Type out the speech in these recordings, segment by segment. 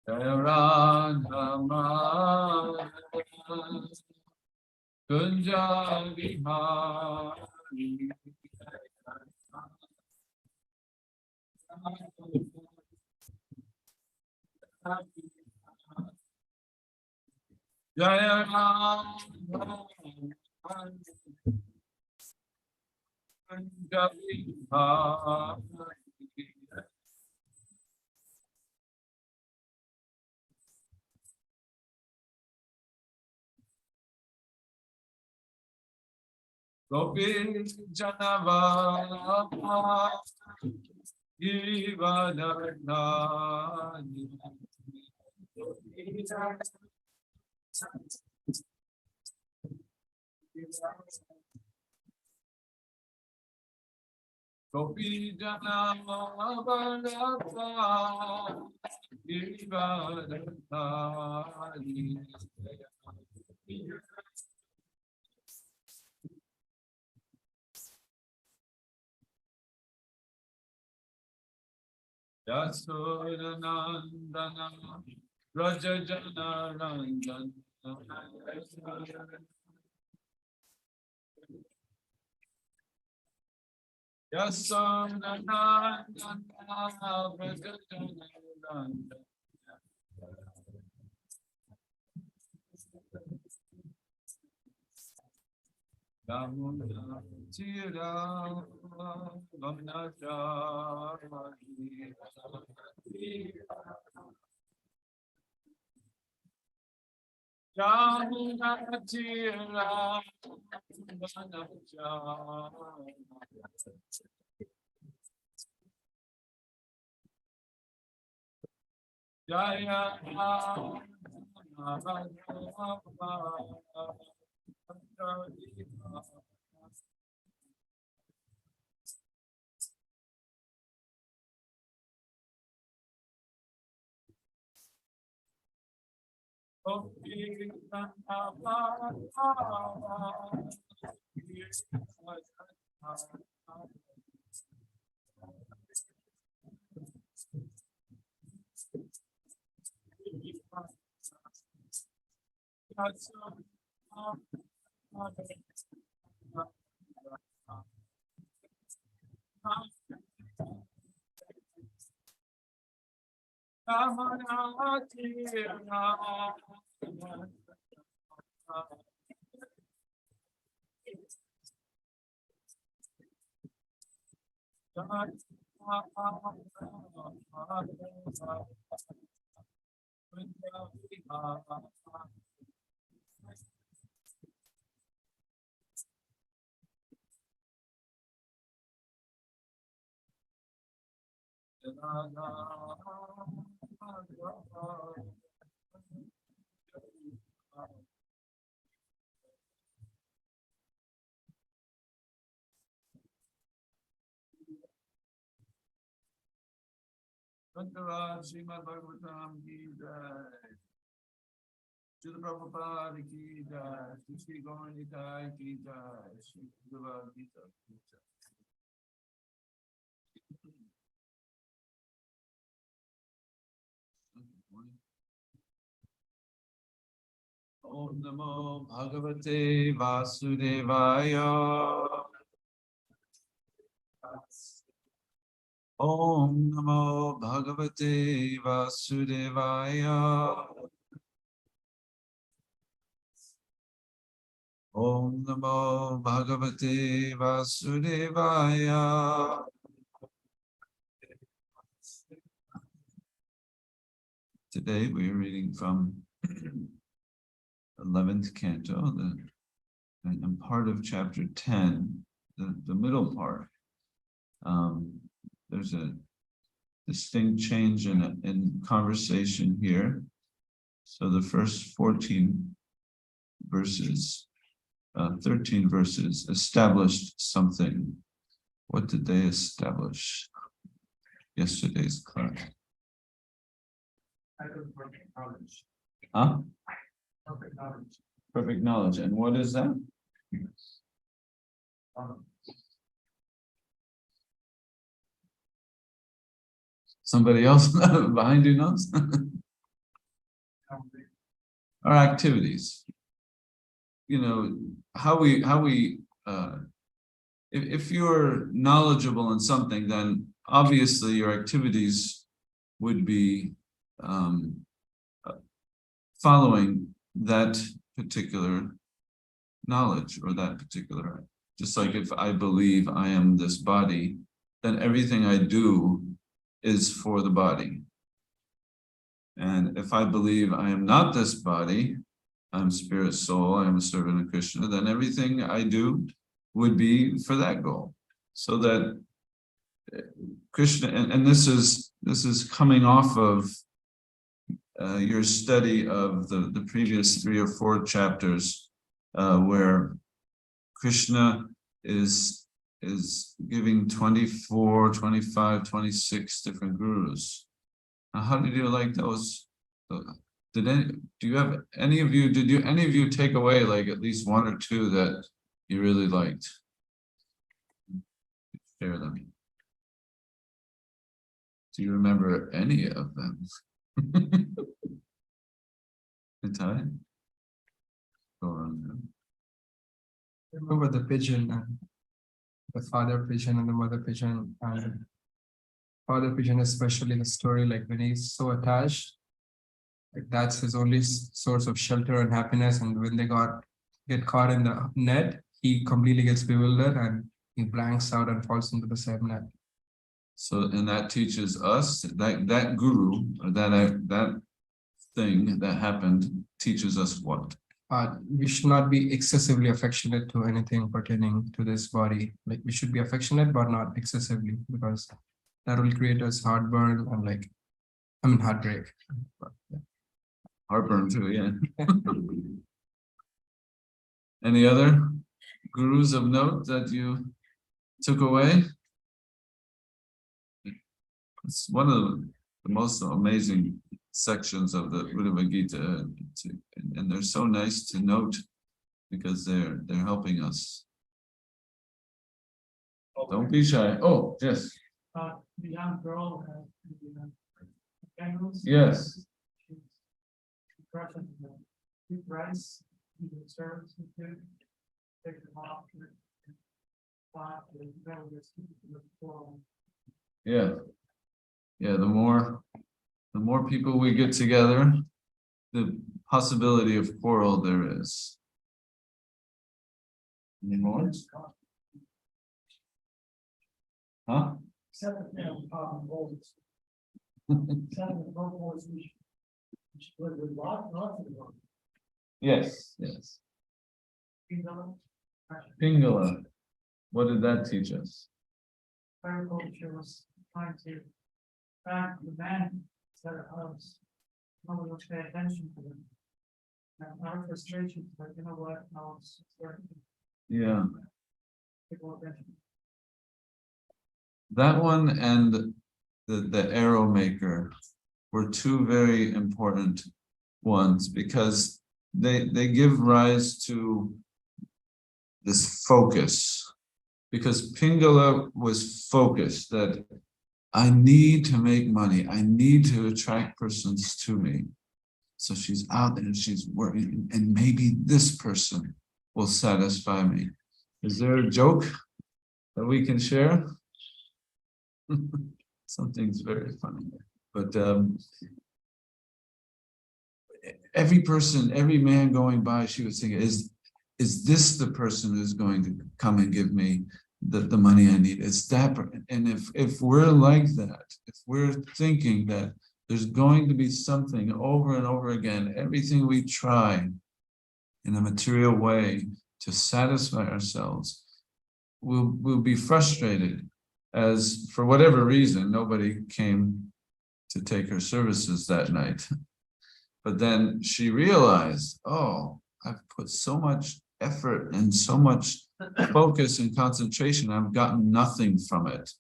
Jaya Radha Madhava Kunja Vihari Jaya Radha Kunja Vihari Gopi Janavara Ivadardhani Gopi Janavara Ivadardhani Yasodanandana Rajajana Ranjana Yasodanandana Rajajana Ranjana Damuna Tira Vamnachari Damuna Tira Vamnachari Jaya HG Madhava Prabhu ki jai. Srila Prabhupada ki jai. Shri Gauranitai ki jai. Shri Bhagavad Gita ki jai. Om Namo Bhagavate Vasudevaya. Om Namo Bhagavate Vasudevaya. Om Namo Bhagavate Vasudevaya. Today we are reading from 11th canto, and part of chapter 10, the middle part. There's a distinct change in conversation here. So the first 14 verses, 13 verses established something. What did they establish? Yesterday's class. Perfect knowledge. Huh? Perfect knowledge. Perfect knowledge. And what is that? Somebody else behind you knows? Our activities. You know, how we if you're knowledgeable in something, then obviously your activities would be following that particular knowledge or that particular, just like if I believe I am this body, then everything I do is for the body. And if I believe I am not this body, I'm spirit, soul, I am a servant of Krishna, then everything I do would be for that goal. So that Krishna, and this is coming off of your study of the previous 3 or 4 chapters, where Krishna is giving 24, 25, 26 different gurus. Now, how did you like those? Did any of you take away like at least 1 or 2 that you really liked? Share them. Do you remember any of them? Itai? Go on. Remember the pigeon and the father pigeon and the mother pigeon, and father pigeon, especially the story, like when he's so attached, like that's his only source of shelter and happiness, and when they get caught in the net, he completely gets bewildered and he blanks out and falls into the same net. So, and that teaches us that guru, or that thing that happened, teaches us what? We should not be excessively affectionate to anything pertaining to this body. Like we should be affectionate, but not excessively, because that will create us heartburn and heartbreak. But, yeah. Heartburn too, yeah. Any other gurus of note that you took away? It's one of the most amazing sections of the Bhagavad Gita, and they're so nice to note because they're helping us. Don't be shy. Oh, yes. The young girl candles. Yes. She's crushing the deep rice, the servants and food, take them off. Yeah. Yeah, the more people we get together, the possibility of quarrel there is. Any more? Huh? Except that, bowls. Except the bowls, we should live with lots of them. Yes, yes. Pingala. What did that teach us? Fire culture was trying to track the man instead of us. Nobody would pay attention to them. And our frustration, but you know what, now it's starting to Yeah. take more attention. That one and the arrow maker were 2 very important ones, because they give rise to this focus. Because Pingala was focused that I need to make money, I need to attract persons to me. So she's out there and she's working, and maybe this person will satisfy me. Is there a joke that we can share? Something's very funny, but every person, every man going by, she was thinking, is this the person who's going to come and give me the money I need? It's that. And if we're like that, if we're thinking that there's going to be something over and over again, everything we try in a material way to satisfy ourselves, we'll be frustrated, as for whatever reason, nobody came to take her services that night. But then she realized, oh, I've put so much effort and so much focus and concentration, I've gotten nothing from it.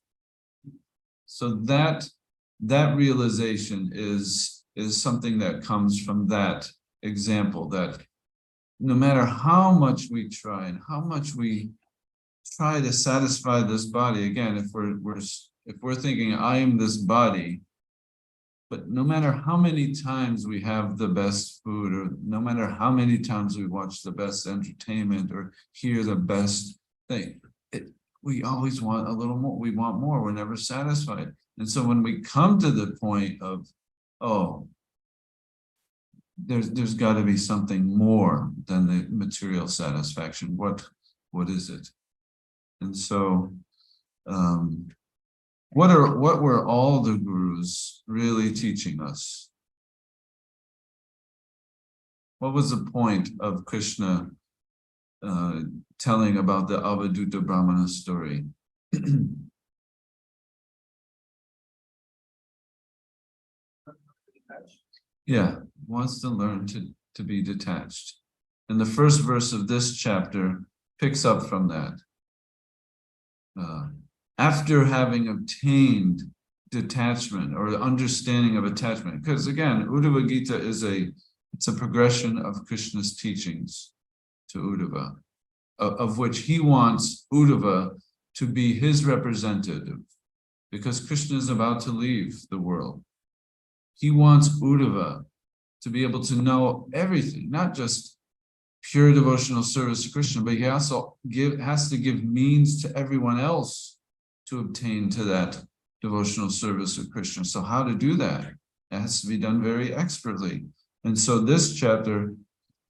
So that realization is something that comes from that example, that no matter how much we try and how much we try to satisfy this body, again, if we're thinking I am this body, But no matter how many times we have the best food, or no matter how many times we watch the best entertainment or hear the best thing, we always want a little more. We want more. We're never satisfied. And so when we come to the point of, oh, there's got to be something more than the material satisfaction. What is it? And so, what were all the gurus really teaching us? What was the point of Krishna telling about the Avaduta Brahmana story? Yeah, wants to learn to be detached. And the first verse of this chapter picks up from that. After having obtained detachment or the understanding of attachment, because again, Uddhava Gita it's a progression of Krishna's teachings to Uddhava, of which he wants Uddhava to be his representative, because Krishna is about to leave the world. He wants Uddhava to be able to know everything, not just pure devotional service to Krishna, but he also has to give means to everyone else to obtain to that devotional service of Krishna. So how to do that? It has to be done very expertly. And so this chapter,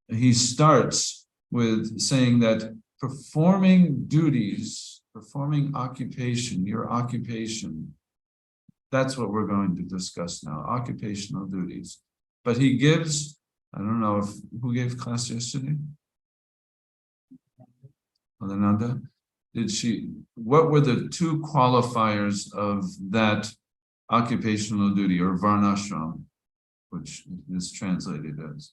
he starts with saying that performing duties, performing occupation, your occupation, that's what we're going to discuss now, occupational duties. But he gives, I don't know who gave class yesterday? Alananda? What were the two qualifiers of that occupational duty, or varnashram, which is translated as?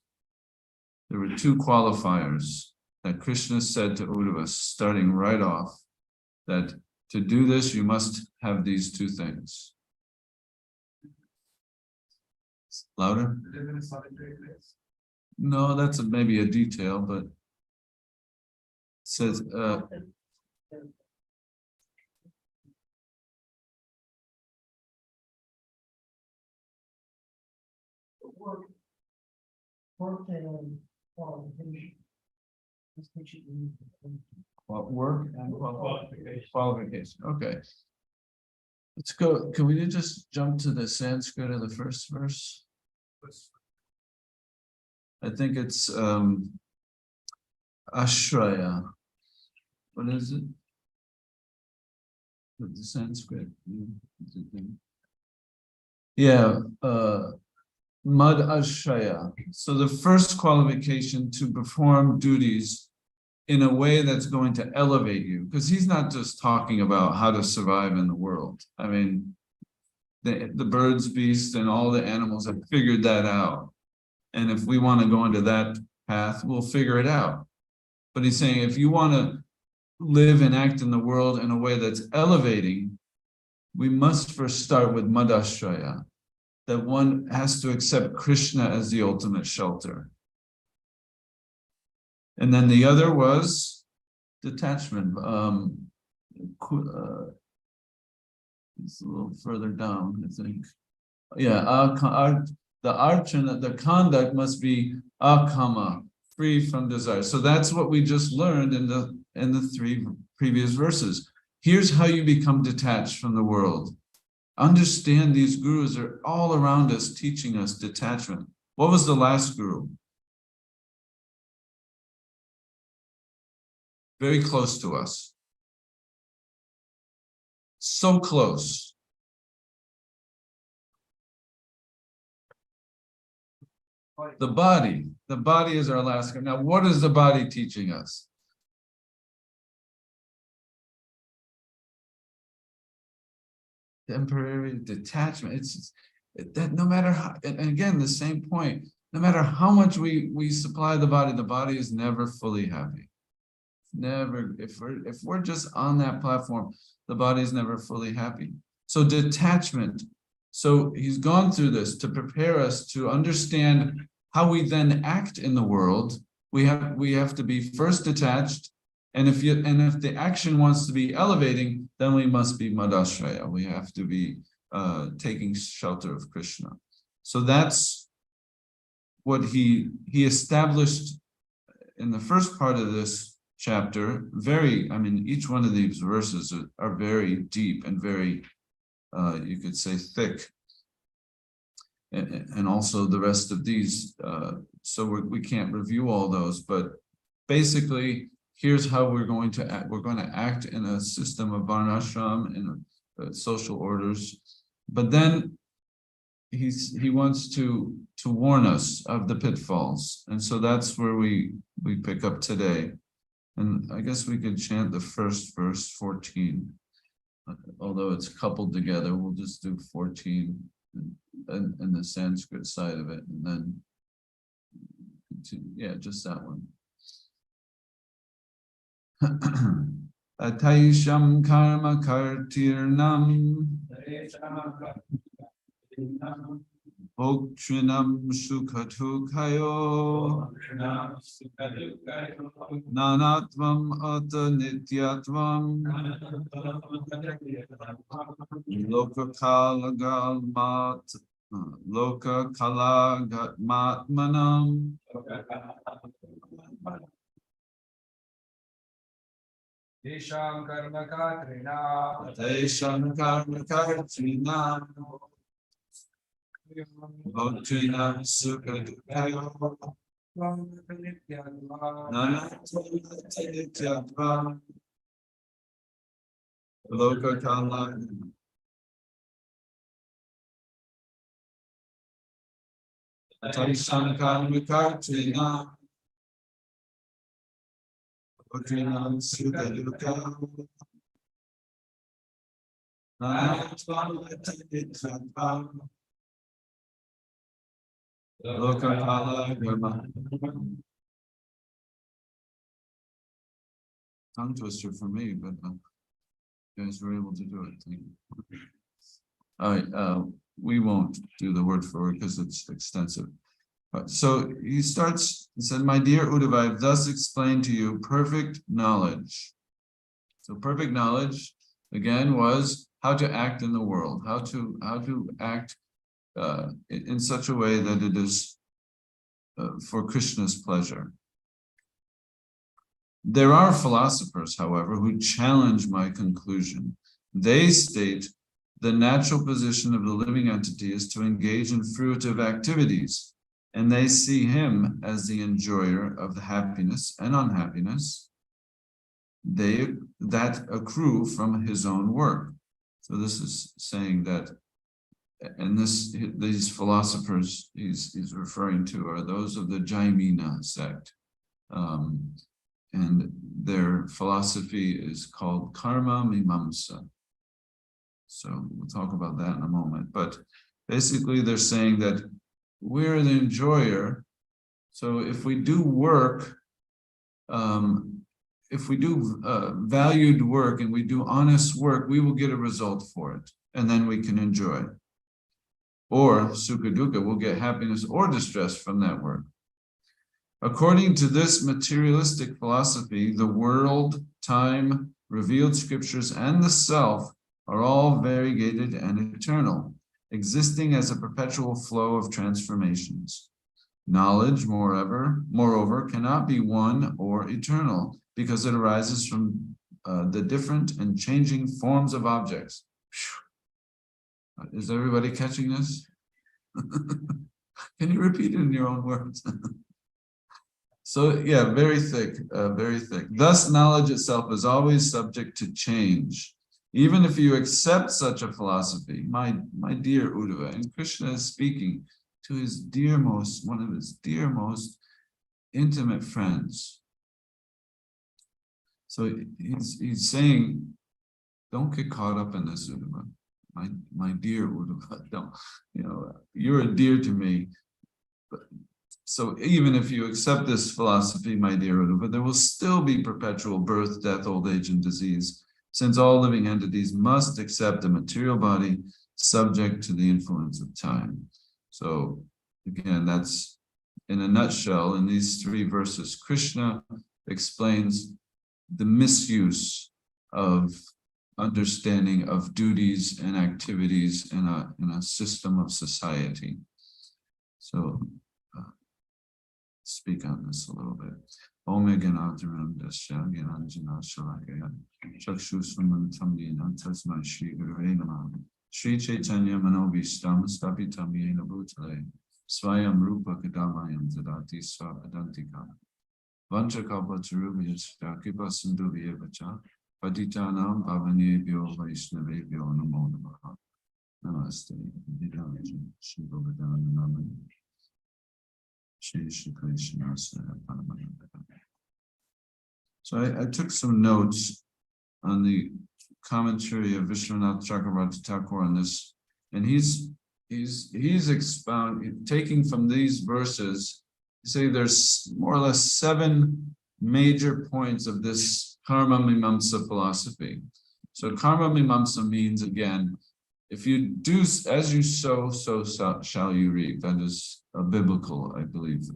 There were two qualifiers that Krishna said to Uddhava, starting right off, that to do this, you must have these two things. Louder? No, that's maybe a detail, but it says, work and qualification. Okay. Let's go. Can we just jump to the Sanskrit of the first verse? I think it's Ashraya. What is it? The Sanskrit. Yeah, Mad Ashraya. So the first qualification to perform duties in a way that's going to elevate you, because he's not just talking about how to survive in the world. I mean, the birds, beasts, and all the animals have figured that out. And if we want to go into that path, we'll figure it out. But he's saying, if you want to live and act in the world in a way that's elevating, we must first start with Madashraya, that one has to accept Krishna as the ultimate shelter. And then the other was detachment. It's a little further down, I think. Yeah, the archana, the conduct must be akama, free from desire. So that's what we just learned in the three previous verses. Here's how you become detached from the world. Understand these gurus are all around us teaching us detachment. What was the last guru? Very close to us. So close. The body is our last guru. Now, what is the body teaching us? Temporary detachment. It's that no matter how, and again, the same point, no matter how much we supply the body is never fully happy. Never, if we're just on that platform, the body is never fully happy. So detachment. So he's gone through this to prepare us to understand how we then act in the world. We have to be first detached, and if the action wants to be elevating, then we must be Madashraya. We have to be taking shelter of Krishna. So that's what he established in the first part of this chapter. Each one of these verses are very deep and very, you could say, thick. And also the rest of these, so we can't review all those, but basically, here's how we're going to act. We're going to act in a system of varnashram, in social orders, but then he wants to warn us of the pitfalls, and so that's where we pick up today. And I guess we could chant the first verse, 14, although it's coupled together. We'll just do 14 and the Sanskrit side of it, and then continue. Just that one. Ataisham karma kartirnam Bhoktrinam sukhatukhayo Nanatvam ata nityatvam Loka kalagatmatmanam Tesham karma katrina. Tesham karma kartrina Bhoktrinam sukhatukhayo Nanatvam Loka kalagatmatmanam Tesham karma kartrina Bhoktrinam sukhatukhayo Nanatvam Loka kalagatmatmanam. Tongue twister for me, but you guys were able to do it. Thank you. All right, we won't do the word for word because it's extensive. So he said, my dear Uddhava, I've thus explained to you perfect knowledge. So perfect knowledge, again, was how to act in the world, how to act in such a way that it is for Krishna's pleasure. There are philosophers, however, who challenge my conclusion. They state the natural position of the living entity is to engage in fruitive activities, and they see him as the enjoyer of the happiness and unhappiness that accrue from his own work. So this is saying that, and these philosophers he's referring to are those of the Jaimina sect. And their philosophy is called karma mimamsa. So we'll talk about that in a moment. But basically they're saying that we're the enjoyer. So if we do work, if we do valued work and we do honest work, we will get a result for it. And then we can enjoy. Or sukha dukkha, will get happiness or distress from that work. According to this materialistic philosophy, the world, time, revealed scriptures, and the self are all variegated and eternal, existing as a perpetual flow of transformations. Knowledge, moreover, cannot be one or eternal, because it arises from the different and changing forms of objects. Is everybody catching this? Can you repeat it in your own words? So yeah, very thick, very thick. Thus, knowledge itself is always subject to change. Even if you accept such a philosophy, my dear Uddhava, and Krishna is speaking to his dearmost, one of his dearmost intimate friends. So he's saying, don't get caught up in this, Uddhava. My dear Uddhava, don't, you're dear to me. So even if you accept this philosophy, my dear Uddhava, there will still be perpetual birth, death, old age, and disease, since all living entities must accept a material body subject to the influence of time. So again, that's in a nutshell, in these 3 verses, Krishna explains the misuse of understanding of duties and activities in a system of society. So speak on this a little bit. Omeganathram Dasya Gyananjana Shalakaya Chakshu Sumantamyena Tasma Shri Gurave Namah Shri Chaitanya Manobishtam Stapitam Yena Bhutale Swayam Rupa Kadamayam Tadati Swapadantika Vanchakalpa Tarubhyasya Kipa Sindhu Vyevacha Paditanam Bhavanebhyo Vaishnavebhyo Namo Namaha Namaste Vidyanji Shri Govardhana Namani Shri Shri Krishna Paramananda. So I took some notes on the commentary of Vishwanath Chakravarti Thakur on this, and he's taking from these verses, say there's more or less 7 major points of this karma mimamsa philosophy. So karma mimamsa means, again, if you do as you sow, so shall you reap. That is a biblical, I believe,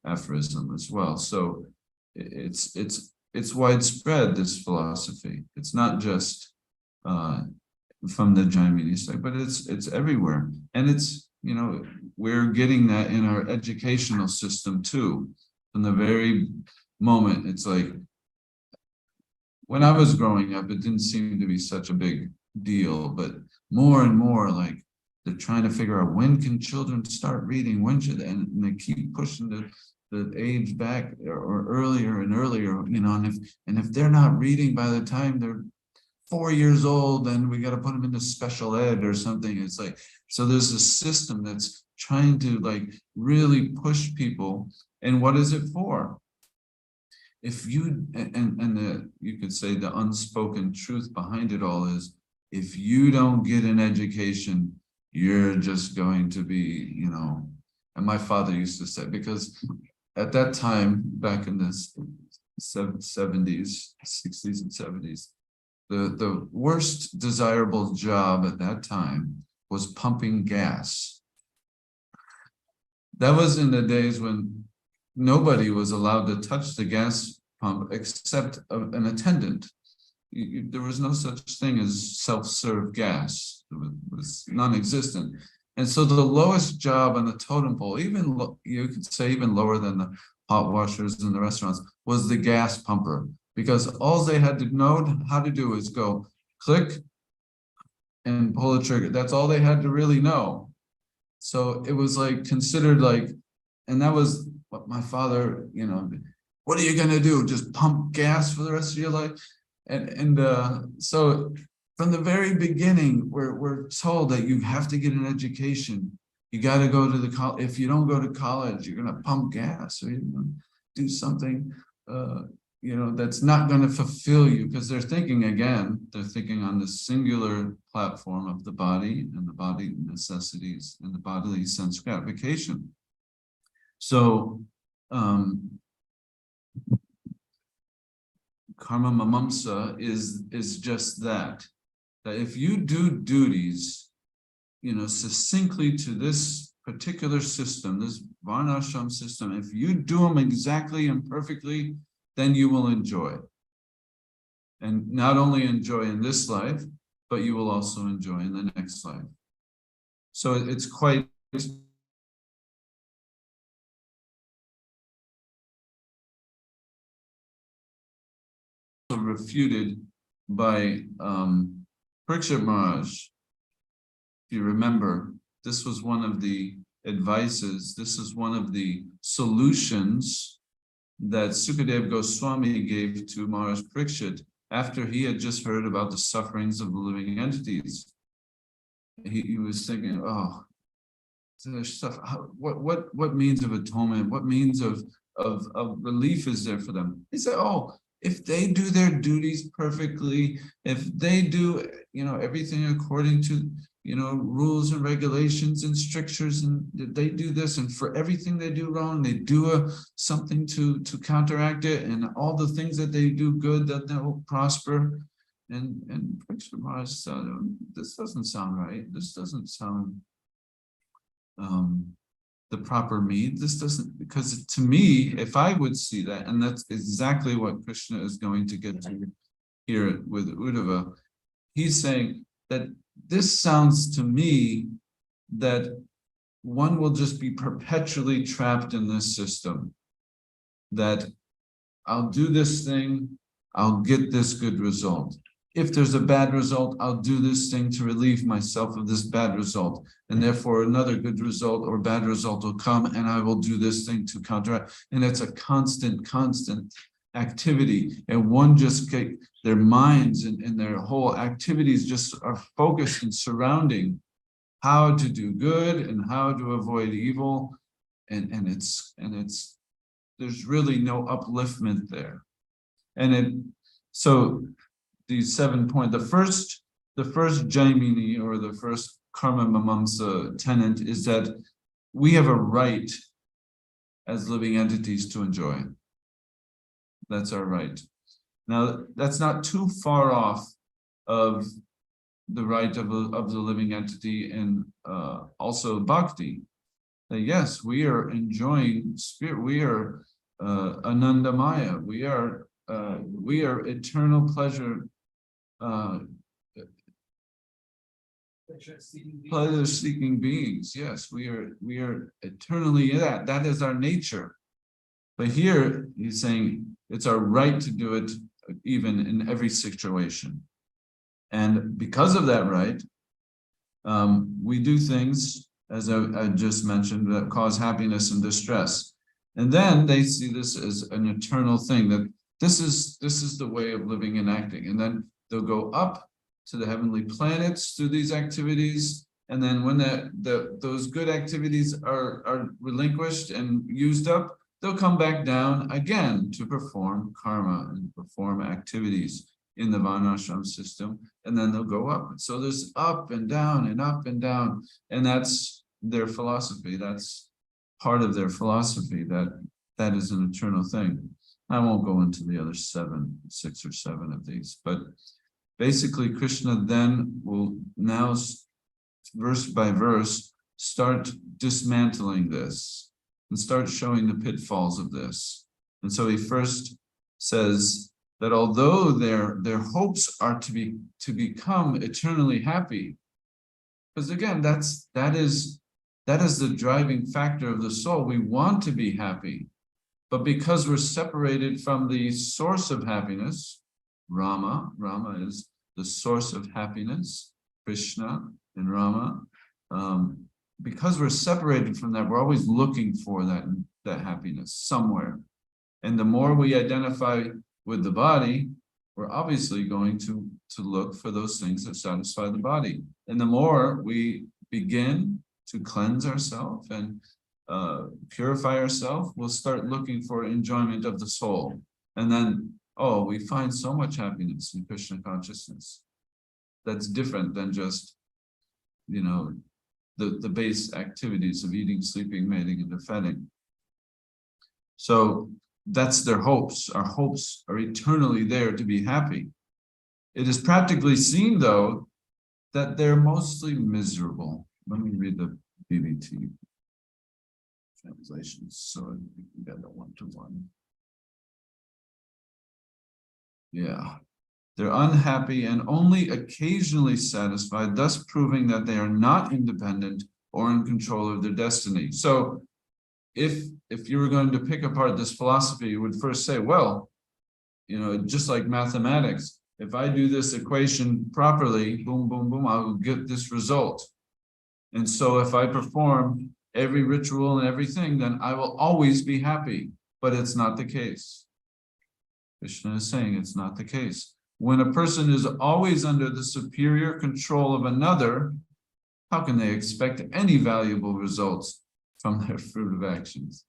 aphorism as well. So it's widespread, this philosophy. It's not just from the Jaimini side, but it's everywhere. And it's, we're getting that in our educational system too. From the very moment, it's like, when I was growing up, it didn't seem to be such a big deal, but more and more, like, they're trying to figure out, when can children start reading, when should, and they keep pushing the age back or earlier and earlier, and if they're not reading by the time they're 4 years old, then we got to put them into special ed or something. It's like, so there's a system that's trying to like really push people. And what is it for? If you, you could say the unspoken truth behind it all is, if you don't get an education, you're just going to be, and my father used to say, because at that time, back in the 70s, 60s and 70s, the worst desirable job at that time was pumping gas. That was in the days when nobody was allowed to touch the gas pump except an attendant. There was no such thing as self-serve gas. It was non-existent. And so the lowest job on the totem pole, even you could say even lower than the hot washers in the restaurants, was the gas pumper. Because all they had to know how to do is go click and pull the trigger. That's all they had to really know. So it was like considered like, and that was what my father, what are you going to do? Just pump gas for the rest of your life? So from the very beginning, we're told that you have to get an education. You got to go to the college. If you don't go to college, you're going to pump gas, or you're going to do something, that's not going to fulfill you, because they're thinking on the singular platform of the body and the body necessities and the bodily sense gratification. So, karma mamamsa is just that if you do duties, succinctly to this particular system, this varnashram system, if you do them exactly and perfectly, then you will enjoy. And not only enjoy in this life, but you will also enjoy in the next life. So it's quite refuted by Parikshit Maharaj. If you remember, this was one of the advices, this is one of the solutions that Sukadev Goswami gave to Maharaj Parikshit after he had just heard about the sufferings of the living entities. He was thinking, oh, there's stuff. What means of atonement? What means of relief is there for them? He said, oh, if they do their duties perfectly, if they do, everything according to, rules and regulations and strictures, and they do this, and for everything they do wrong, they do something to counteract it, and all the things that they do good, that they will prosper. And Parikshit Maharaj said, this doesn't sound right. This doesn't sound the proper me. This doesn't, because to me, if I would see that, and that's exactly what Krishna is going to get to here with Uddhava, he's saying that this sounds to me that one will just be perpetually trapped in this system that I'll do this thing, I'll get this good result. If there's a bad result, I'll do this thing to relieve myself of this bad result. And therefore another good result or bad result will come and I will do this thing to counteract. And it's a constant activity. And one just get their minds and their whole activities just are focused and surrounding how to do good and how to avoid evil. And it's there's really no upliftment there. And so these 7 points, the first Jaimini or the first Karma Mamamsa tenet is that we have a right as living entities to enjoy. That's our right. Now, that's not too far off of the right of the living entity and also bhakti. That yes, we are enjoying spirit, we are Anandamaya, we are eternal pleasure seeking beings. Yes, we are eternally that. That is our nature. But here he's saying it's our right to do it even in every situation. And because of that right, we do things, as I just mentioned, that cause happiness and distress. And then they see this as an eternal thing, that this is the way of living and acting. And then they'll go up to the heavenly planets through these activities. And then when those good activities are relinquished and used up, they'll come back down again to perform karma and perform activities in the Varnashram system, and then they'll go up. So there's up and down and up and down, and that's their philosophy. That's part of their philosophy, that is an eternal thing. I won't go into the other 6 or 7 of these, but basically Krishna then will now, verse by verse, start dismantling this and start showing the pitfalls of this. And so he first says that although their hopes are to become eternally happy, because again, that is the driving factor of the soul. We want to be happy, but because we're separated from the source of happiness, Rama is the source of happiness, Krishna and Rama. Because we're separated from that, we're always looking for that happiness somewhere. And the more we identify with the body, we're obviously going to look for those things that satisfy the body. And the more we begin to cleanse ourselves and purify ourselves, we'll start looking for enjoyment of the soul. And then, we find so much happiness in Krishna consciousness. That's different than just, the base activities of eating, sleeping, mating, and defending. So that's their hopes. Our hopes are eternally there to be happy. It is practically seen, though, that they're mostly miserable. Let me read the BBT translations so we can get a one-to-one. Yeah. They're unhappy and only occasionally satisfied, thus proving that they are not independent or in control of their destiny. So if you were going to pick apart this philosophy, you would first say, well, just like mathematics, if I do this equation properly, boom, boom, boom, I will get this result. And so if I perform every ritual and everything, then I will always be happy. But it's not the case. Krishna is saying it's not the case. When a person is always under the superior control of another, how can they expect any valuable results from their fruit of actions?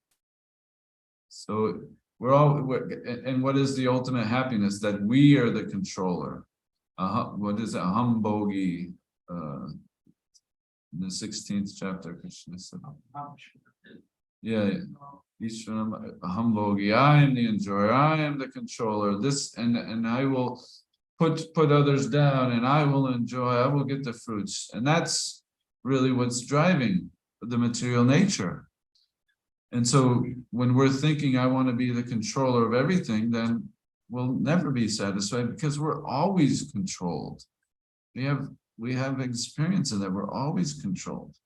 So and what is the ultimate happiness? That we are the controller. What is it? Ahambogi. In the 16th chapter, Krishna said. Yeah. Ahambogi, I am the enjoyer, I am the controller. This and I will put others down, and I will enjoy, I will get the fruits. And that's really what's driving the material nature. And so when we're thinking, I want to be the controller of everything, then we'll never be satisfied because we're always controlled. We have experience of that. We're always controlled.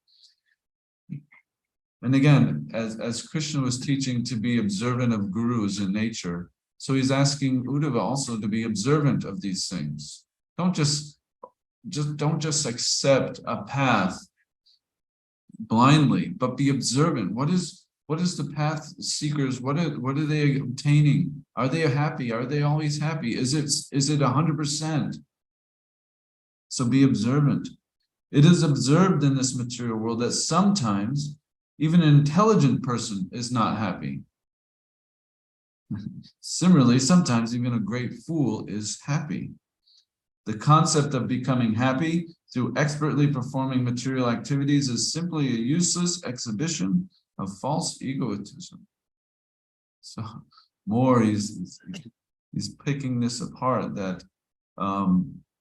And again, as Krishna was teaching to be observant of gurus in nature, so he's asking Uddhava also to be observant of these things. Don't just accept a path blindly, but be observant. What is the path seekers? What are they obtaining? Are they happy? Are they always happy? Is it 100%? So be observant. It is observed in this material world that sometimes even an intelligent person is not happy. Similarly, sometimes even a great fool is happy. The concept of becoming happy through expertly performing material activities is simply a useless exhibition of false egotism. So more he's picking this apart, that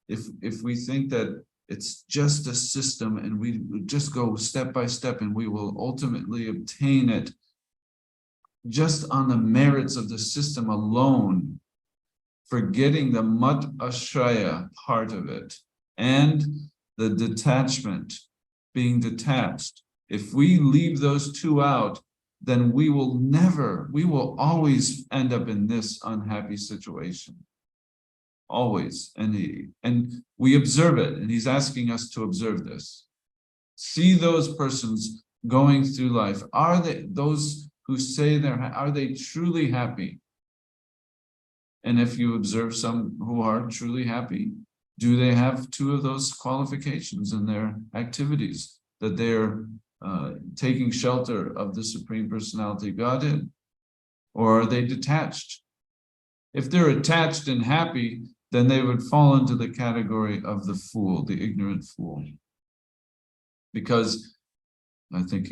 if we think that it's just a system and we just go step by step and we will ultimately obtain it just on the merits of the system alone, forgetting the mat ashraya part of it and the detachment, being detached. If we leave those two out, then we will always end up in this unhappy situation. Always. And we observe it, and he's asking us to observe this. See those persons going through life. Are they those who say are they truly happy? And if you observe some who are truly happy, do they have two of those qualifications in their activities? That they're taking shelter of the Supreme Personality of Godhead? Or are they detached? If they're attached and happy, then they would fall into the category of the fool, the ignorant fool. Because I think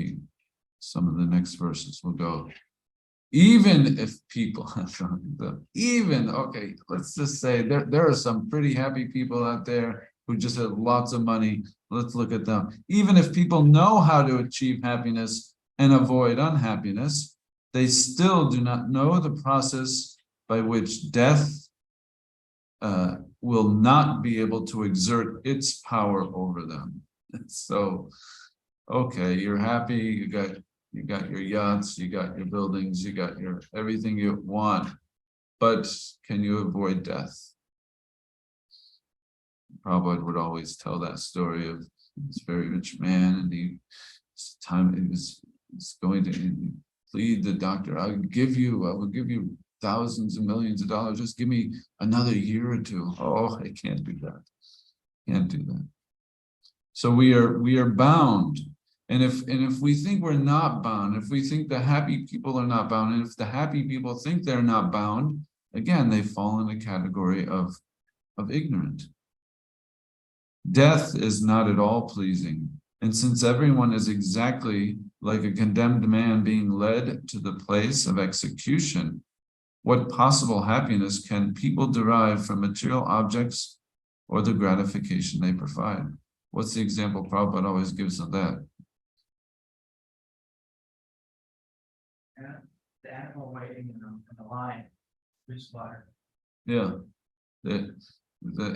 some of the next verses will go, even if people, okay, let's just say there are some pretty happy people out there who just have lots of money. Let's look at them. Even if people know how to achieve happiness and avoid unhappiness, they still do not know the process by which death will not be able to exert its power over them. So, okay, you're happy, you got your yachts, you got your buildings, you got your everything you want, but can you avoid death? Prabhupada would always tell that story of this very rich man, and he was going to plead the doctor, I will give you thousands and millions of dollars, just give me another year or two. Oh, I can't do that. Can't do that. So we are bound. And if we think we're not bound, if we think the happy people are not bound, and if the happy people think they're not bound, again, they fall in the category of ignorant. Death is not at all pleasing. And since everyone is exactly like a condemned man being led to the place of execution, what possible happiness can people derive from material objects or the gratification they provide? What's the example Prabhupada always gives of that? The animal waiting in the line, slaughter. Yeah, the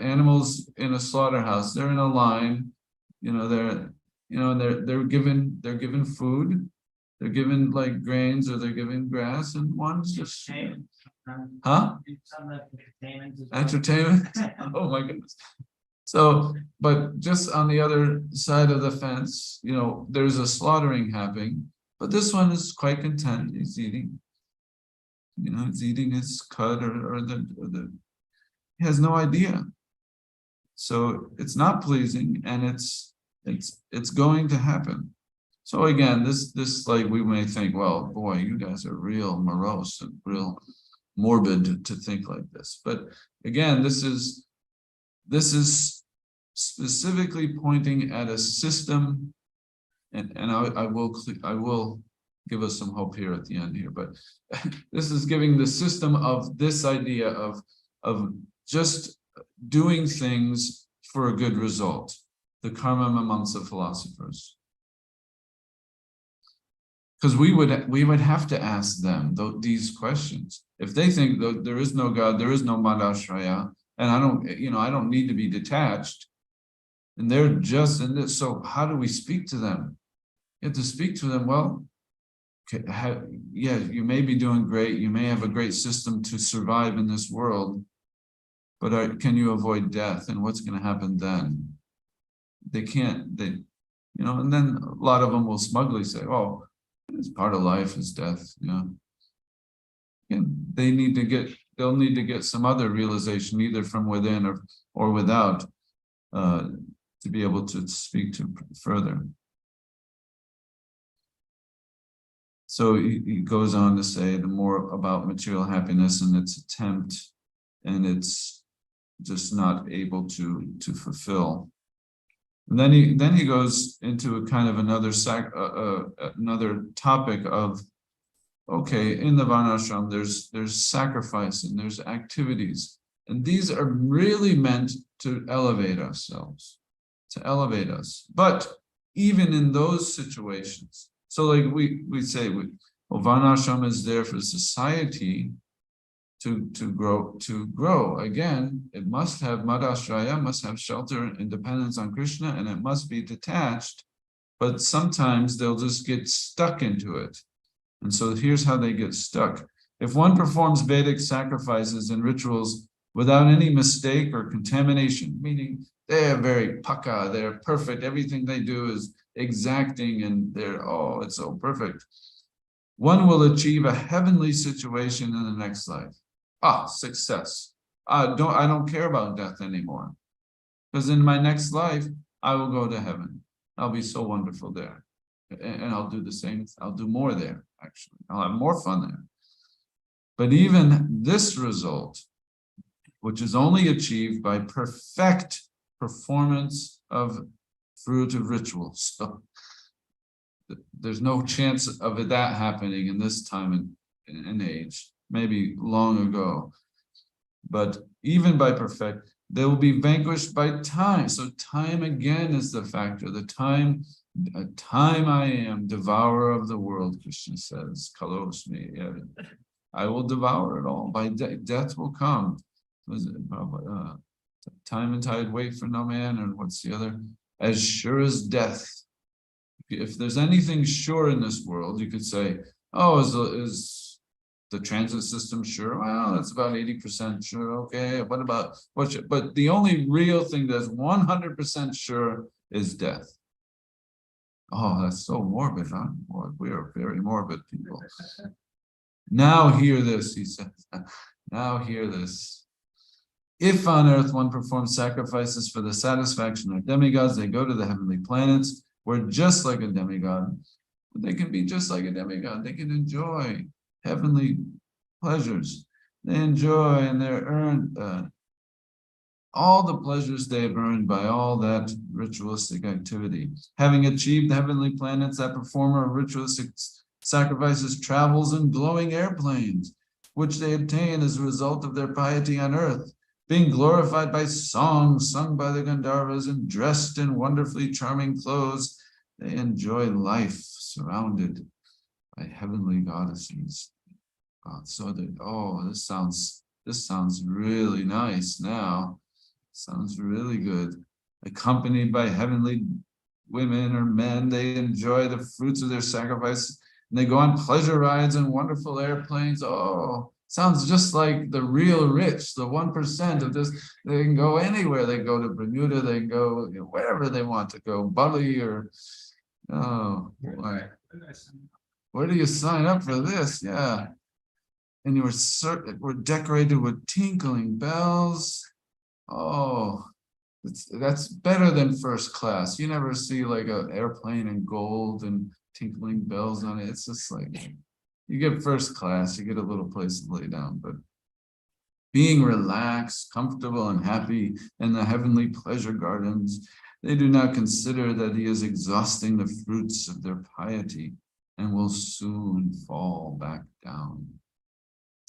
animals in a slaughterhouse, they're in a line, they're given food, they're given like grains or they're given grass, and one's just entertainment. Oh my goodness. So, but just on the other side of the fence, there's a slaughtering happening, but this one is quite content. He's eating, he's eating his cud or the he has no idea. So it's not pleasing, and it's going to happen. So again, this like we may think, well, boy, you guys are real morose and real morbid to think like this. But again, this is specifically pointing at a system, and I will give us some hope here at the end here, but this is giving the system of this idea of just doing things for a good result, the karma mimamsa philosophers. Because we would have to ask them these questions. If they think that there is no God, there is no madashraya, and I don't need to be detached, and they're just in this. So how do we speak to them? You have to speak to them. Well, yeah, you may be doing great, you may have a great system to survive in this world, but can you avoid death? And what's going to happen then? They can't, and then a lot of them will smugly say, oh, it's part of life is death, And they'll need to get some other realization, either from within or without, to be able to speak to further. So he goes on to say the more about material happiness and its attempt, and it's just not able to fulfill. And then he goes into a kind of another topic of, okay, in the varnashram there's sacrifice and there's activities, and these are really meant to elevate ourselves, to elevate us. But even in those situations, so like we say, varnashram is there for society to grow. Again, it must have madashraya, must have shelter and dependence on Krishna, and it must be detached. But sometimes they'll just get stuck into it. And so here's how they get stuck. If one performs Vedic sacrifices and rituals without any mistake or contamination, meaning they're very paka, they're perfect, everything they do is exacting, and it's so perfect, one will achieve a heavenly situation in the next life. Success. I don't care about death anymore, because in my next life I will go to heaven. I'll be so wonderful there, and I'll do the same. I'll do more there. Actually, I'll have more fun there. But even this result, which is only achieved by perfect performance of fruitive rituals, so there's no chance of that happening in this time and age, maybe long ago. But even by perfect, they will be vanquished by time. So time again is the factor. The time I am, devourer of the world, Krishna says, kalos me. I will devour it all. By death will come. Time and tide wait for no man, and what's the other? As sure as death. If there's anything sure in this world, you could say, is the transit system sure? Well, it's about 80% sure. Okay, but the only real thing that's 100% sure is death. Oh, that's so morbid, huh? Boy, we are very morbid people. Now hear this, he says. Now hear this. If on earth one performs sacrifices for the satisfaction of demigods, they go to the heavenly planets, where just like a demigod, they can be just like a demigod. They can enjoy heavenly pleasures. They enjoy and they're earned all the pleasures they have earned by all that ritualistic activity. Having achieved the heavenly planets, that performer of ritualistic sacrifices travels in glowing airplanes, which they obtain as a result of their piety on earth, being glorified by songs sung by the Gandharvas and dressed in wonderfully charming clothes. They enjoy life surrounded by heavenly goddesses. So this sounds really nice now. Sounds really good. Accompanied by heavenly women or men, they enjoy the fruits of their sacrifice, and they go on pleasure rides and wonderful airplanes. Sounds just like the real rich, the 1% of this. They can go anywhere. They go to Bermuda. They can go wherever they want to go, Bali or where do you sign up for this? Yeah, and we're decorated with tinkling bells. That's better than first class. You never see like an airplane in gold and tinkling bells on it. It's just like, you get first class, you get a little place to lay down, but being relaxed, comfortable, and happy in the heavenly pleasure gardens, they do not consider that he is exhausting the fruits of their piety and will soon fall back down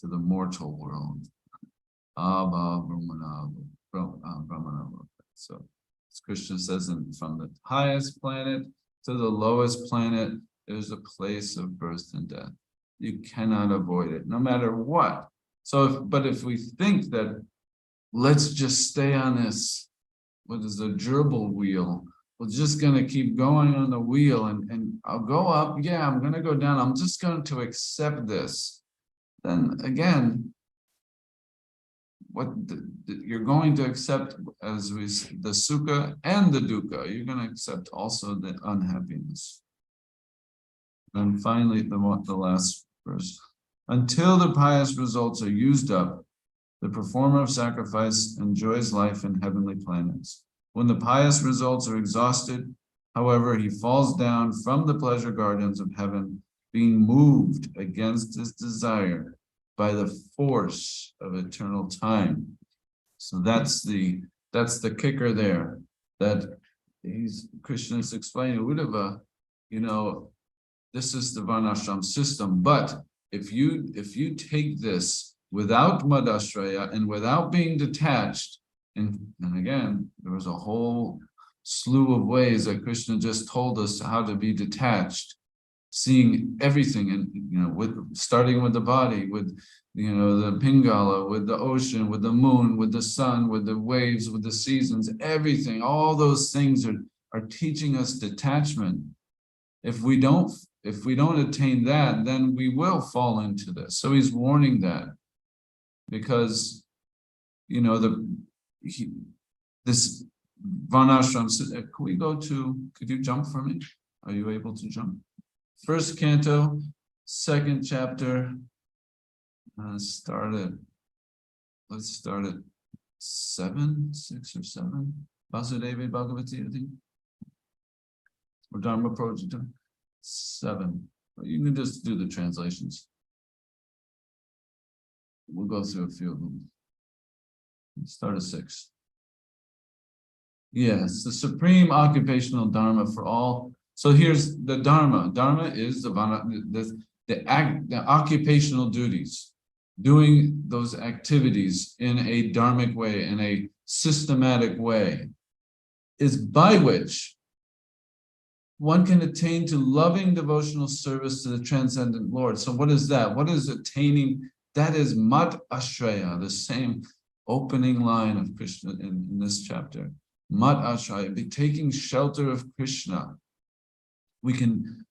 to the mortal world. So as Krishna says, from the highest planet to the lowest planet, there's a place of birth and death. You cannot avoid it, no matter what. But if we think that let's just stay on this, what is a gerbil wheel, we're just going to keep going on the wheel and I'll go up. Yeah, I'm going to go down. I'm just going to accept this. Then again, you're going to accept as the sukha and the dukkha. You're going to accept also the unhappiness. And finally, the last verse. Until the pious results are used up, the performer of sacrifice enjoys life in heavenly planets. When the pious results are exhausted, however, he falls down from the pleasure gardens of heaven, being moved against his desire by the force of eternal time. So that's the kicker there. That Krishna is explaining, Uddhava, this is the varnashram system. But if you take this without madashraya and without being detached, and again, there was a whole slew of ways that Krishna just told us how to be detached, seeing everything, and starting with the body, with the Pingala, with the ocean, with the moon, with the sun, with the waves, with the seasons, everything, all those things are teaching us detachment. If we don't attain that, then we will fall into this. So he's warning that, because this varnashram. Could you jump for me? Are you able to jump? First canto, second chapter. Let's start at 6 or 7. Vasudevi Bhagavati, I think. Or Dharma Project 7. You can just do the translations. We'll go through a few of them. Start at 6. Yes, the supreme occupational dharma for all. So here's the dharma. Dharma is the occupational duties, doing those activities in a dharmic way, in a systematic way, is by which one can attain to loving devotional service to the transcendent Lord. So what is that? What is attaining? That is mat ashraya, the same opening line of Krishna in this chapter. Mat ashraya, be taking shelter of Krishna. We can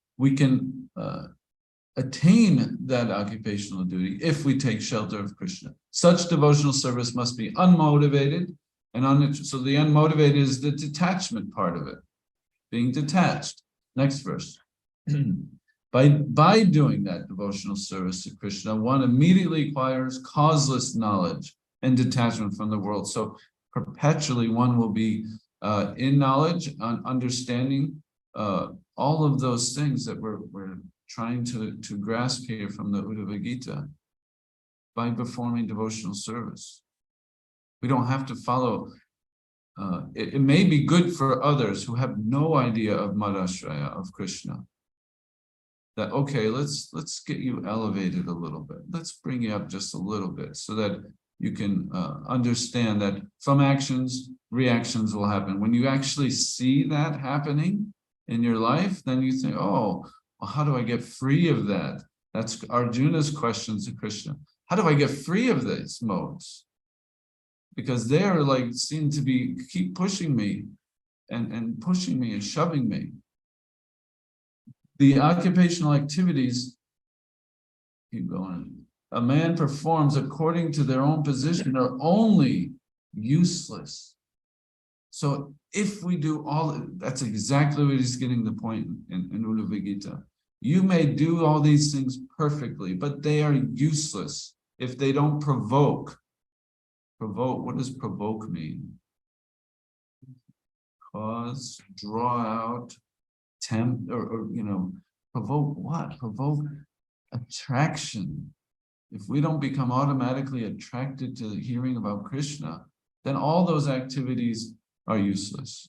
attain that occupational duty if we take shelter of Krishna. Such devotional service must be unmotivated, and so the unmotivated is the detachment part of it, being detached. Next verse. By doing that devotional service to Krishna, one immediately acquires causeless knowledge and detachment from the world. So perpetually one will be in knowledge, on understanding all of those things that we're trying to grasp here from the Uddhava Gita by performing devotional service. We don't have to follow. It may be good for others who have no idea of Madashraya, of Krishna, that, okay, let's get you elevated a little bit. Let's bring you up just a little bit so that you can understand that from actions, reactions will happen. When you actually see that happening in your life, then you think, oh, well, how do I get free of that? That's Arjuna's question to Krishna. How do I get free of these modes? Because they're seem to keep pushing me and pushing me and shoving me. The occupational activities, keep going, a man performs according to their own position are only useless. So if we do that's exactly what he's getting the point in Uddhava Gita. You may do all these things perfectly, but they are useless if they don't provoke. Provoke, what does provoke mean? Cause, draw out, tempt, or provoke what? Provoke attraction. If we don't become automatically attracted to hearing about Krishna, then all those activities are useless.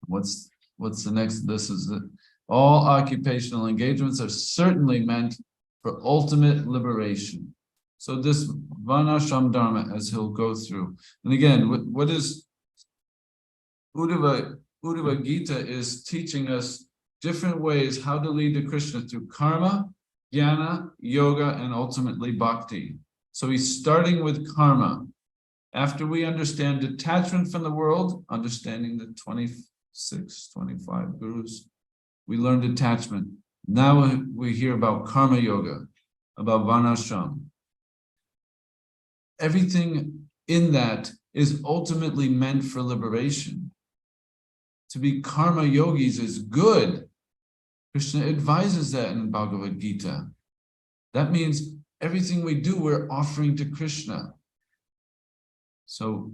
What's the next? This is that all occupational engagements are certainly meant for ultimate liberation. So this Varnashram Dharma, as he'll go through, and again, what is Uddhava Gita is teaching us different ways how to lead to Krishna through karma, jnana, yoga, and ultimately bhakti. So he's starting with karma. After we understand detachment from the world, understanding the 20 25 gurus. We learned attachment. Now we hear about karma yoga, about varnashram. Everything in that is ultimately meant for liberation. To be karma yogis is good. Krishna advises that in Bhagavad Gita. That means everything we do, we're offering to Krishna. So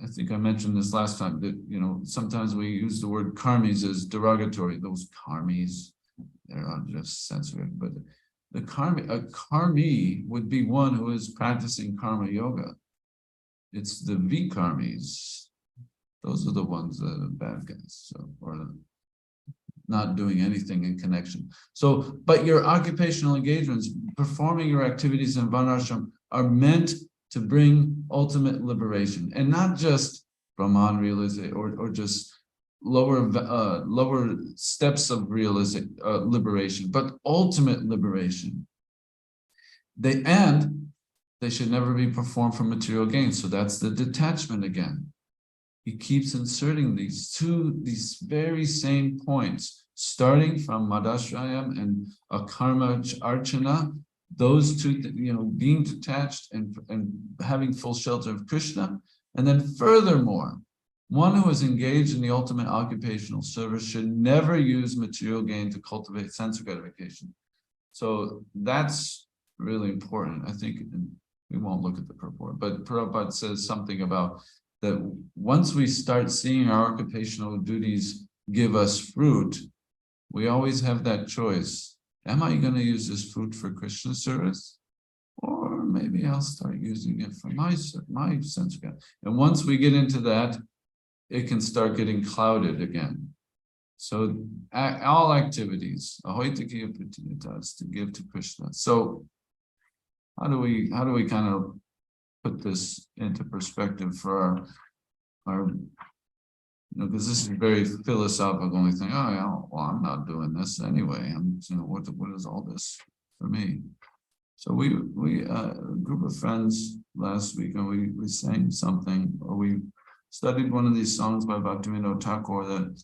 I think I mentioned this last time that, sometimes we use the word karmis as derogatory. Those karmis, they're just censored. But a karmi would be one who is practicing karma yoga. It's the vikarmis. Those are the ones that are bad guys, or not doing anything in connection. So, but your occupational engagements, performing your activities in varnashram, are meant to bring ultimate liberation, and not just Brahman realization or just lower steps of liberation, but ultimate liberation. They should never be performed for material gain. So that's the detachment again. He keeps inserting these very same points, starting from Madhashrayam and Akarma Archana, those two, being detached and having full shelter of Krishna. And then furthermore, one who is engaged in the ultimate occupational service should never use material gain to cultivate sense gratification. So that's really important. I think we won't look at the purport, but Prabhupada says something about that once we start seeing our occupational duties give us fruit, we always have that choice. Am I going to use this fruit for Krishna service? Or maybe I'll start using it for my sense of God. And once we get into that, it can start getting clouded again. So all activities, ahoitakiya pratinitas, to give to Krishna. So how do we kind of put this into perspective for our because this is very philosophical. We think, oh yeah, well, I'm not doing this anyway. What is all this for me? So we a group of friends last week, and we sang something, or we studied one of these songs by Bhaktivinoda Thakur that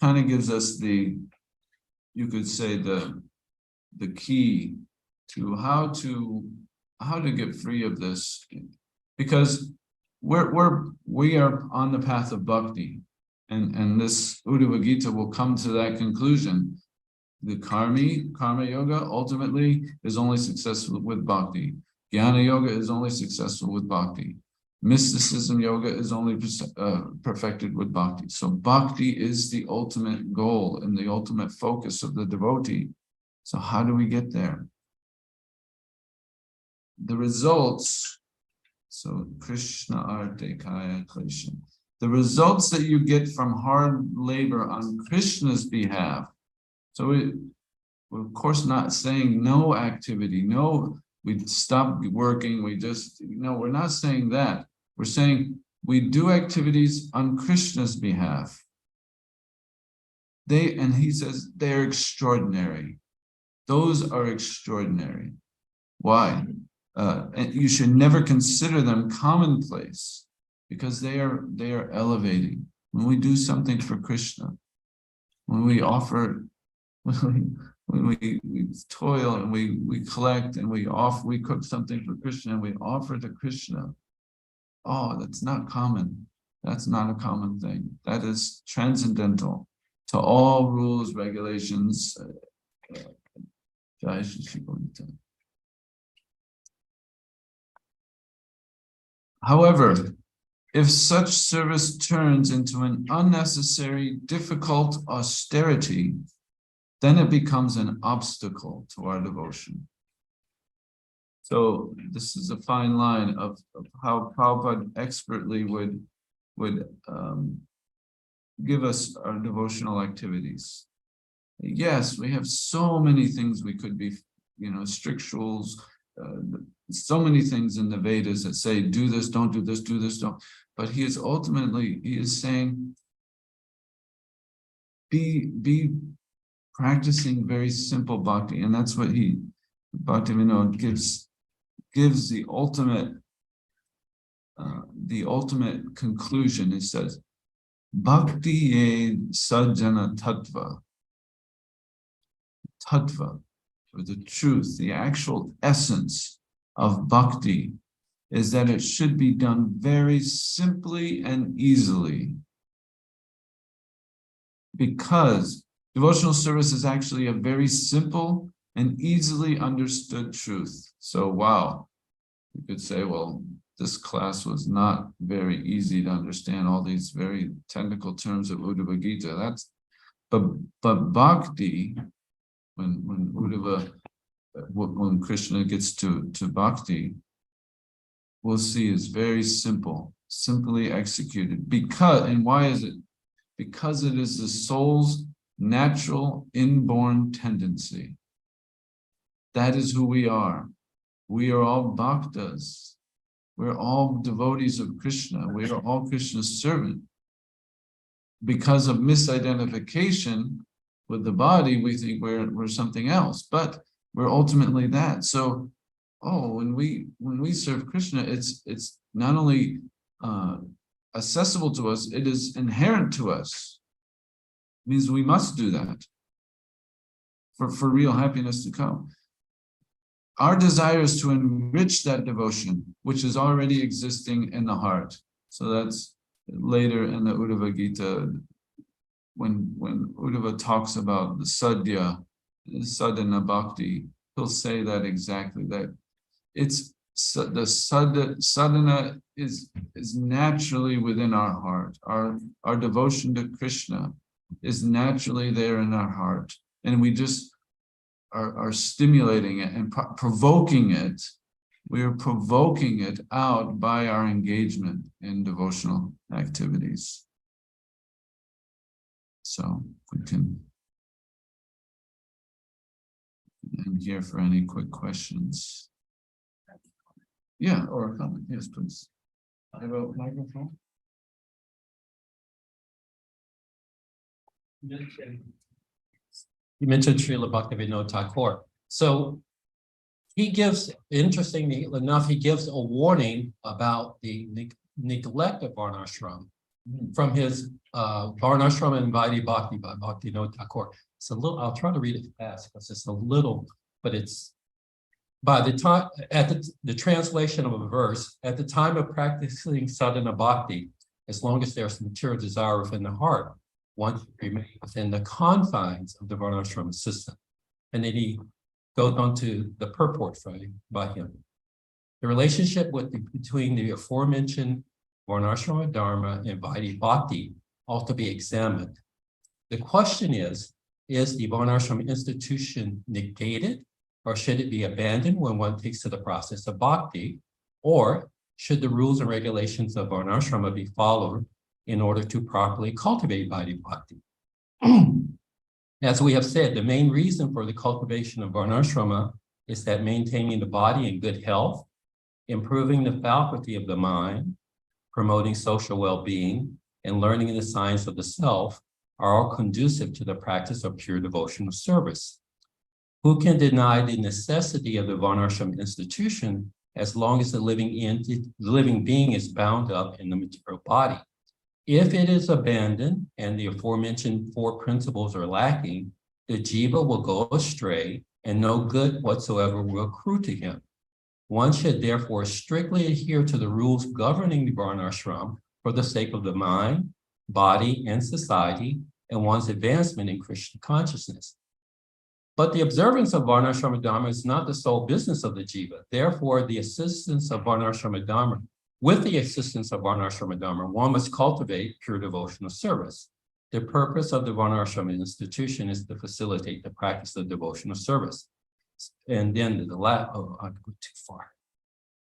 kind of gives us you could say the key to how to get free of this, because we are on the path of bhakti, and this Uddhava Gita will come to that conclusion. The karma yoga ultimately is only successful with bhakti. Jnana yoga is only successful with bhakti. Mysticism yoga is only perfected with bhakti. So bhakti is the ultimate goal and the ultimate focus of the devotee. So how do we get there? The results, so Krishna Arte Kaya Klesha, the results that you get from hard labor on Krishna's behalf. So we're of course not saying no activity, no, we stop working, we're not saying that. We're saying we do activities on Krishna's behalf. And he says they're extraordinary. Those are extraordinary. Why? And you should never consider them commonplace, because they are elevating. When we do something for Krishna, when we offer, when we toil and we collect and we cook something for Krishna and we offer to Krishna, oh, that's not common. That's not a common thing. That is transcendental to all rules, regulations. However, if such service turns into an unnecessary, difficult austerity, then it becomes an obstacle to our devotion. So this is a fine line of how Prabhupada expertly would give us our devotional activities. Yes, we have so many things we could be, strictuals, so many things in the Vedas that say, do this, don't do this, do this, don't. But he is saying, be practicing very simple bhakti. And that's what Bhaktivinoda gives the ultimate conclusion. He says, Bhakti sajjana tattva. Tattva, or the truth, the actual essence of bhakti is that it should be done very simply and easily. Because devotional service is actually a very simple and easily understood truth. So, wow, you could say, well, this class was not very easy to understand all these very technical terms of Uddhava Gita. But bhakti, when Krishna gets to bhakti, we'll see is very simple, simply executed. And why is it? Because it is the soul's natural inborn tendency. That is who we are. We are all bhaktas. We're all devotees of Krishna. We are all Krishna's servant. Because of misidentification with the body, we think we're something else, but we're ultimately that. So, when we serve Krishna, it's not only accessible to us, it is inherent to us. It means we must do that for real happiness to come. Our desire is to enrich that devotion, which is already existing in the heart. So that's later in the Uddhava Gita, when Uddhava talks about the sadhana bhakti, he'll say that exactly, that it's the sadhana is naturally within our heart. Our devotion to Krishna is naturally there in our heart, and we just are stimulating it and provoking it. We are provoking it out by our engagement in devotional activities. So we can end here for any quick questions. Yeah, or a comment. Yes, please. I have a microphone. You mentioned Srila Bhaktivinoda Thakur. So he gives, interestingly enough, he gives a warning about the neglect of Varnashram from his Varnashram and Vaidhi Bhakti by Bhaktivinoda Thakur. It's a little, I'll try to read it fast because it's a little, but it's by the time, at the translation of a verse, at the time of practicing sadhana bhakti, as long as there's material desire within the heart, one should remain within the confines of the Varnashram system. And then he goes on to the purport by him. The relationship between the aforementioned Varnashrama Dharma and Vaidhi Bhakti ought to be examined. The question is the Varnashram institution negated, or should it be abandoned when one takes to the process of bhakti? Or should the rules and regulations of Varnashrama be followed in order to properly cultivate Vaidhi Bhakti? As we have said, the main reason for the cultivation of Varnashrama is that maintaining the body in good health, improving the faculty of the mind, promoting social well-being, and learning the science of the self are all conducive to the practice of pure devotional service. Who can deny the necessity of the Varnashram institution as long as the living being is bound up in the material body? If it is abandoned and the aforementioned four principles are lacking, the jiva will go astray and no good whatsoever will accrue to him. One should therefore strictly adhere to the rules governing the Varnashram for the sake of the mind, body, and society, and one's advancement in Krishna consciousness. But the observance of Varnashrama Dharma is not the sole business of the jiva. Therefore, with the assistance of Varnashrama Dharma, one must cultivate pure devotional service. The purpose of the Varnashrama institution is to facilitate the practice of devotional service. And then I'll go too far.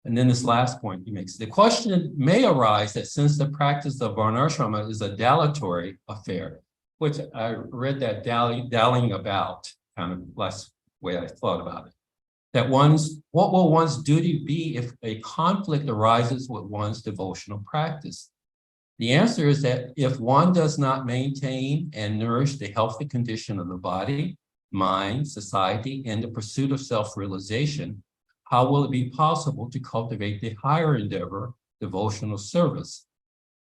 And then this last point he makes, the question may arise that since the practice of Varnashrama is a dilatory affair, which I read that dallying about, kind of last way I thought about it, that what will one's duty be if a conflict arises with one's devotional practice? The answer is that if one does not maintain and nourish the healthy condition of the body, mind, society, and the pursuit of self-realization, how will it be possible to cultivate the higher endeavor, devotional service?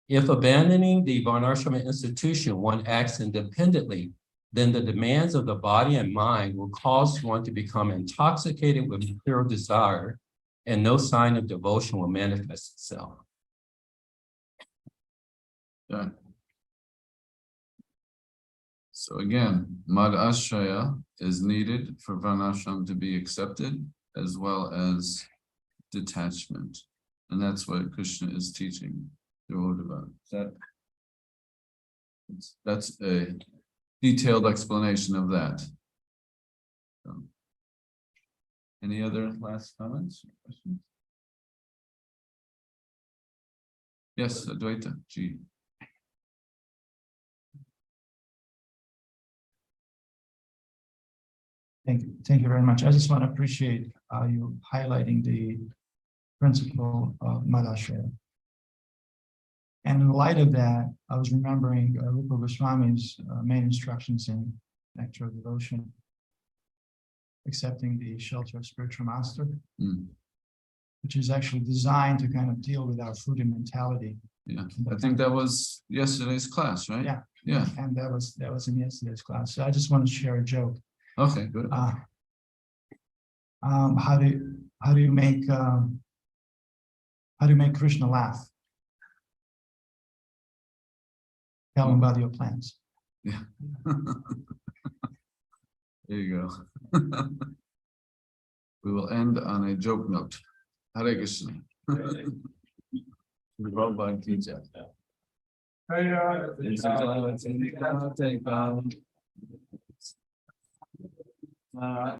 If abandoning the Varnashrama institution, one acts independently, then the demands of the body and mind will cause one to become intoxicated with material desire, and no sign of devotion will manifest itself. Yeah. So again, Mad Ashraya is needed for Varnashram to be accepted, as well as detachment. And that's what Krishna is teaching the Uddhava. That's a detailed explanation of that. So, any other last comments or questions? Yes, Advaita, G. Thank you very much. I just want to appreciate you highlighting the principle of Madhashraya. And in light of that, I was remembering Rupa Goswami's main instructions in Nectar of Devotion, accepting the shelter of spiritual master, which is actually designed to kind of deal with our fruity mentality. Yeah, I think that was yesterday's class, right? Yeah. Yeah. And that was in yesterday's class. So I just want to share a joke. Okay, good. How do you make Krishna laugh? Tell him about your plans. Yeah. There you go. We will end on a joke note. Hare Krishna.